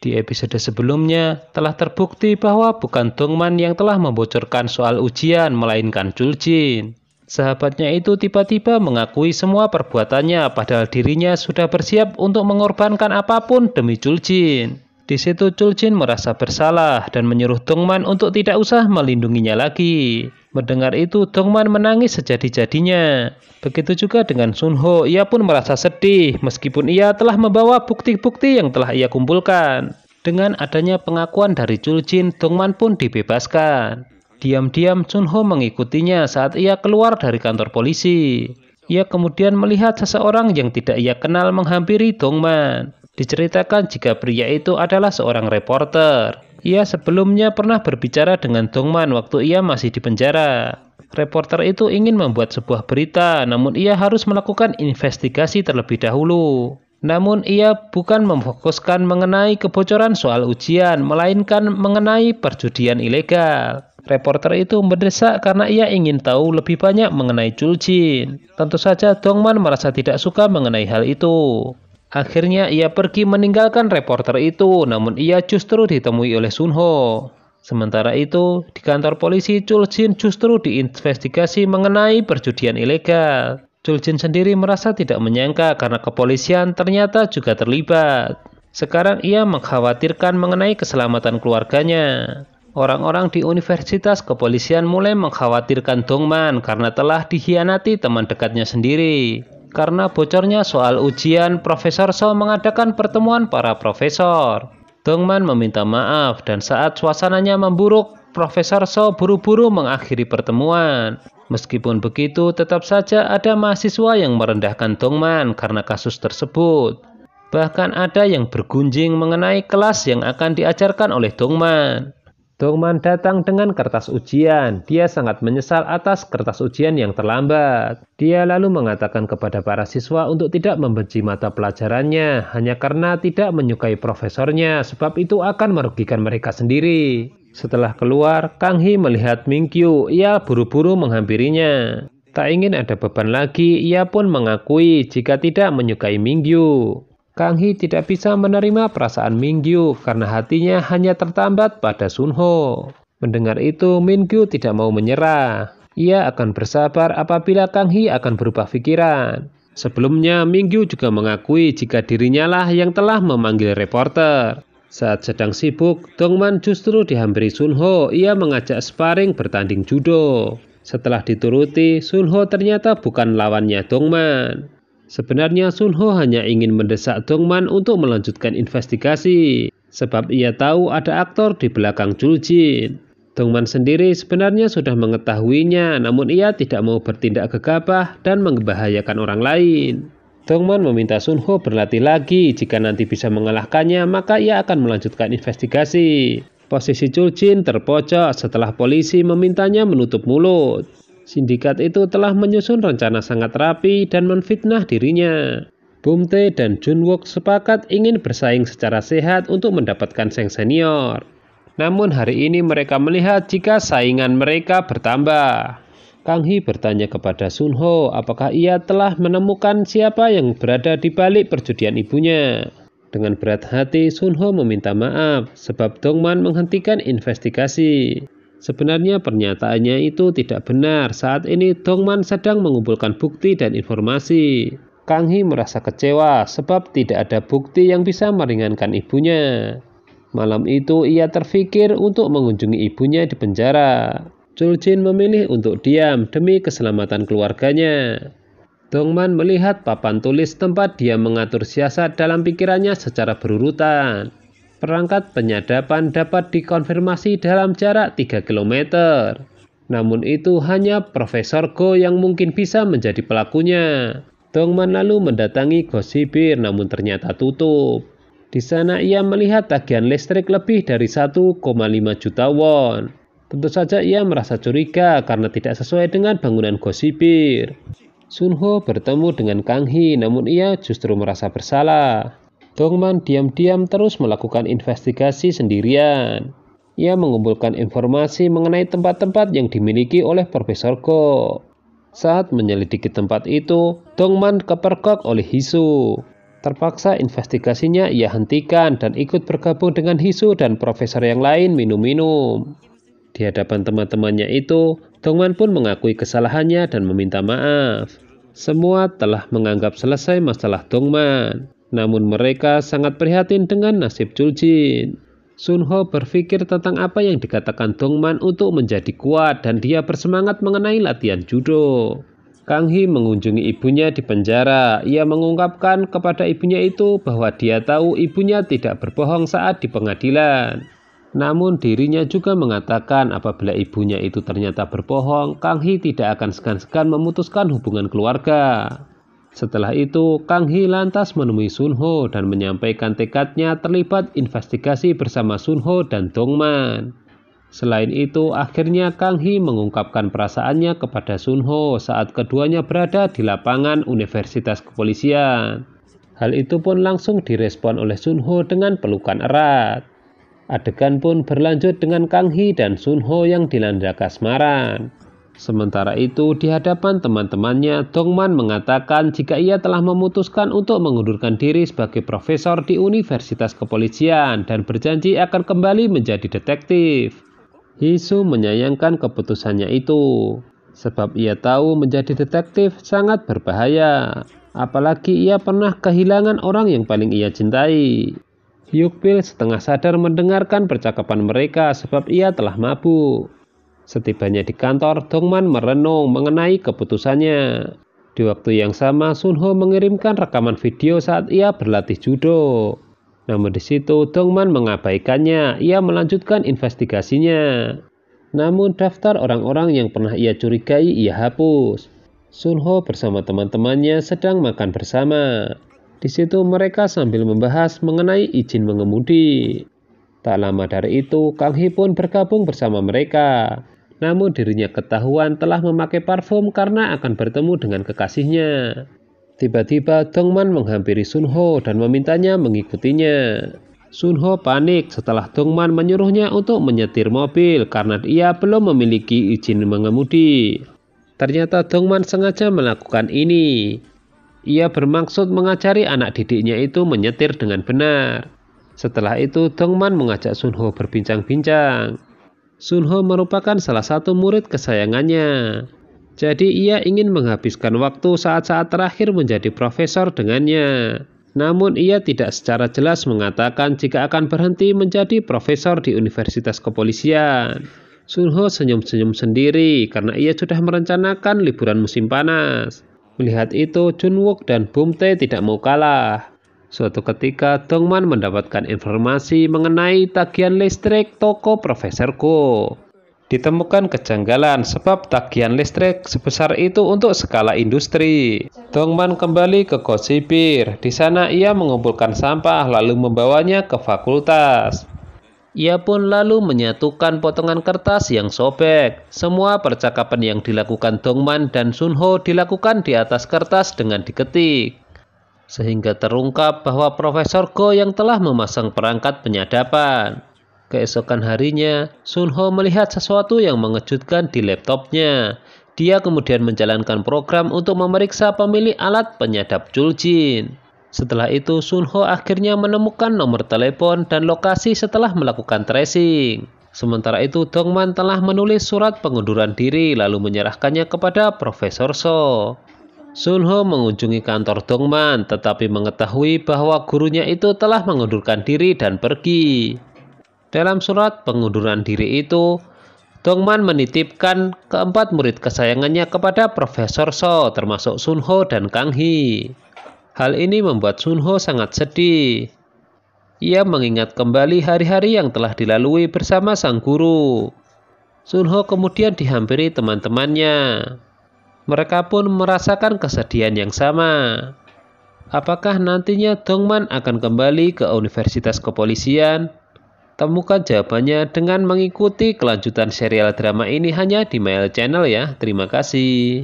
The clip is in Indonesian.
Di episode sebelumnya, telah terbukti bahwa bukan Dongman yang telah membocorkan soal ujian, melainkan Chul Jin. Sahabatnya itu tiba-tiba mengakui semua perbuatannya, padahal dirinya sudah bersiap untuk mengorbankan apapun demi Chul Jin. Di situ Chul Jin merasa bersalah dan menyuruh Dongman untuk tidak usah melindunginya lagi. Mendengar itu, Dongman menangis sejadi-jadinya. Begitu juga dengan Sunho, ia pun merasa sedih meskipun ia telah membawa bukti-bukti yang telah ia kumpulkan. Dengan adanya pengakuan dari Chul Jin, Dongman pun dibebaskan. Diam-diam Sunho mengikutinya saat ia keluar dari kantor polisi. Ia kemudian melihat seseorang yang tidak ia kenal menghampiri Dongman. Diceritakan jika pria itu adalah seorang reporter. Ia sebelumnya pernah berbicara dengan Dongman waktu ia masih di penjara. Reporter itu ingin membuat sebuah berita, namun ia harus melakukan investigasi terlebih dahulu. Namun ia bukan memfokuskan mengenai kebocoran soal ujian, melainkan mengenai perjudian ilegal. Reporter itu mendesak karena ia ingin tahu lebih banyak mengenai Chul Jin. Tentu saja Dongman merasa tidak suka mengenai hal itu. Akhirnya ia pergi meninggalkan reporter itu, namun ia justru ditemui oleh Sunho. Sementara itu, di kantor polisi Chul Jin justru diinvestigasi mengenai perjudian ilegal. Chul Jin sendiri merasa tidak menyangka karena kepolisian ternyata juga terlibat. Sekarang ia mengkhawatirkan mengenai keselamatan keluarganya. Orang-orang di universitas kepolisian mulai mengkhawatirkan Dongman karena telah dikhianati teman dekatnya sendiri. Karena bocornya soal ujian, Profesor So mengadakan pertemuan para profesor. Dongman meminta maaf dan saat suasananya memburuk, Profesor So buru-buru mengakhiri pertemuan. Meskipun begitu, tetap saja ada mahasiswa yang merendahkan Dongman karena kasus tersebut. Bahkan ada yang bergunjing mengenai kelas yang akan diajarkan oleh Dongman. Dongman datang dengan kertas ujian. Dia sangat menyesal atas kertas ujian yang terlambat. Dia lalu mengatakan kepada para siswa untuk tidak membenci mata pelajarannya hanya karena tidak menyukai profesornya, sebab itu akan merugikan mereka sendiri. Setelah keluar, Kang Hee melihat Mingkyu. Ia buru-buru menghampirinya. Tak ingin ada beban lagi, ia pun mengakui jika tidak menyukai Mingkyu. Kang Hee tidak bisa menerima perasaan Mingkyu karena hatinya hanya tertambat pada Sunho. Mendengar itu, Mingkyu tidak mau menyerah. Ia akan bersabar apabila Kang Hee akan berubah pikiran. Sebelumnya, Mingkyu juga mengakui jika dirinya lah yang telah memanggil reporter. Saat sedang sibuk, Dongman justru dihampiri Sunho. Ia mengajak sparring bertanding judo. Setelah dituruti, Sunho ternyata bukan lawannya Dongman. Sebenarnya Sunho hanya ingin mendesak Dongman untuk melanjutkan investigasi, sebab ia tahu ada aktor di belakang Chul Jin. Dongman sendiri sebenarnya sudah mengetahuinya, namun ia tidak mau bertindak gegabah dan membahayakan orang lain. Dongman meminta Sunho berlatih lagi, jika nanti bisa mengalahkannya maka ia akan melanjutkan investigasi. Posisi Chul Jin terpojok setelah polisi memintanya menutup mulut. Sindikat itu telah menyusun rencana sangat rapi dan menfitnah dirinya. Bum-tae dan Jun-wook sepakat ingin bersaing secara sehat untuk mendapatkan sang senior. Namun hari ini mereka melihat jika saingan mereka bertambah. Kang Hee bertanya kepada Sunho apakah ia telah menemukan siapa yang berada di balik perjudian ibunya. Dengan berat hati Sunho meminta maaf sebab Dongman menghentikan investigasi. Sebenarnya pernyataannya itu tidak benar. Saat ini Dongman sedang mengumpulkan bukti dan informasi. Kang Hee merasa kecewa sebab tidak ada bukti yang bisa meringankan ibunya. Malam itu ia terfikir untuk mengunjungi ibunya di penjara. Chul Jin memilih untuk diam demi keselamatan keluarganya. Dongman melihat papan tulis tempat dia mengatur siasat dalam pikirannya secara berurutan. Perangkat penyadapan dapat dikonfirmasi dalam jarak 3 km. Namun itu hanya Profesor Go yang mungkin bisa menjadi pelakunya. Dongman lalu mendatangi Gossipir namun ternyata tutup. Di sana ia melihat tagihan listrik lebih dari 1,5 juta won. Tentu saja ia merasa curiga karena tidak sesuai dengan bangunan Gossipir. Sunho bertemu dengan Kang Hee namun ia justru merasa bersalah. Dongman diam-diam terus melakukan investigasi sendirian. Ia mengumpulkan informasi mengenai tempat-tempat yang dimiliki oleh Profesor Go. Saat menyelidiki tempat itu, Dongman kepergok oleh Hisu. Terpaksa investigasinya ia hentikan dan ikut bergabung dengan Hisu dan profesor yang lain minum-minum. Di hadapan teman-temannya itu, Dongman pun mengakui kesalahannya dan meminta maaf. Semua telah menganggap selesai masalah Dongman, namun mereka sangat prihatin dengan nasib Chuljin. Sunho berpikir tentang apa yang dikatakan Dongman untuk menjadi kuat dan dia bersemangat mengenai latihan judo. Kang Hee mengunjungi ibunya di penjara. Ia mengungkapkan kepada ibunya itu bahwa dia tahu ibunya tidak berbohong saat di pengadilan. Namun dirinya juga mengatakan apabila ibunya itu ternyata berbohong, Kang Hee tidak akan segan-segan memutuskan hubungan keluarga. Setelah itu, Kang Hee lantas menemui Sunho dan menyampaikan tekadnya terlibat investigasi bersama Sunho dan Dongman. Selain itu, akhirnya Kang Hee mengungkapkan perasaannya kepada Sunho saat keduanya berada di lapangan Universitas Kepolisian. Hal itu pun langsung direspon oleh Sunho dengan pelukan erat. Adegan pun berlanjut dengan Kang Hee dan Sunho yang dilanda kasmaran. Sementara itu, di hadapan teman-temannya, Dongman mengatakan jika ia telah memutuskan untuk mengundurkan diri sebagai profesor di Universitas Kepolisian dan berjanji akan kembali menjadi detektif. Hisu menyayangkan keputusannya itu, sebab ia tahu menjadi detektif sangat berbahaya, apalagi ia pernah kehilangan orang yang paling ia cintai. Hyukbil setengah sadar mendengarkan percakapan mereka sebab ia telah mabuk. Setibanya di kantor, Dongman merenung mengenai keputusannya. Di waktu yang sama, Sunho mengirimkan rekaman video saat ia berlatih judo. Namun di situ Dongman mengabaikannya, ia melanjutkan investigasinya. Namun daftar orang-orang yang pernah ia curigai ia hapus. Sunho bersama teman-temannya sedang makan bersama. Di situ mereka sambil membahas mengenai izin mengemudi. Tak lama dari itu, Kang Hee pun bergabung bersama mereka. Namun dirinya ketahuan telah memakai parfum karena akan bertemu dengan kekasihnya. Tiba-tiba Dongman menghampiri Sunho dan memintanya mengikutinya. Sunho panik setelah Dongman menyuruhnya untuk menyetir mobil karena ia belum memiliki izin mengemudi. Ternyata Dongman sengaja melakukan ini. Ia bermaksud mengajari anak didiknya itu menyetir dengan benar. Setelah itu Dongman mengajak Sunho berbincang-bincang. Sunho merupakan salah satu murid kesayangannya. Jadi ia ingin menghabiskan waktu saat-saat terakhir menjadi profesor dengannya. Namun ia tidak secara jelas mengatakan jika akan berhenti menjadi profesor di Universitas Kepolisian. Sunho senyum-senyum sendiri karena ia sudah merencanakan liburan musim panas. Melihat itu, Junwook dan Bumtae tidak mau kalah. Suatu ketika, Dongman mendapatkan informasi mengenai tagihan listrik toko Profesor Go. Ditemukan kejanggalan sebab tagihan listrik sebesar itu untuk skala industri. Dongman kembali ke Gossipir. Di sana ia mengumpulkan sampah lalu membawanya ke fakultas. Ia pun lalu menyatukan potongan kertas yang sobek. Semua percakapan yang dilakukan Dongman dan Sunho dilakukan di atas kertas dengan diketik. Sehingga terungkap bahwa Profesor Go yang telah memasang perangkat penyadapan. Keesokan harinya, Sunho melihat sesuatu yang mengejutkan di laptopnya. Dia kemudian menjalankan program untuk memeriksa pemilik alat penyadap Chuljin. Setelah itu, Sunho akhirnya menemukan nomor telepon dan lokasi setelah melakukan tracing. Sementara itu, Dongman telah menulis surat pengunduran diri lalu menyerahkannya kepada Profesor So. Sunho mengunjungi kantor Dongman tetapi mengetahui bahwa gurunya itu telah mengundurkan diri dan pergi. Dalam surat pengunduran diri itu, Dongman menitipkan keempat murid kesayangannya kepada Profesor So, termasuk Sunho dan Kang Hee. Hal ini membuat Sunho sangat sedih. Ia mengingat kembali hari-hari yang telah dilalui bersama sang guru. Sunho kemudian dihampiri teman-temannya. Mereka pun merasakan kesedihan yang sama. Apakah nantinya Dongman akan kembali ke Universitas Kepolisian? Temukan jawabannya dengan mengikuti kelanjutan serial drama ini hanya di Mail Channel ya. Terima kasih.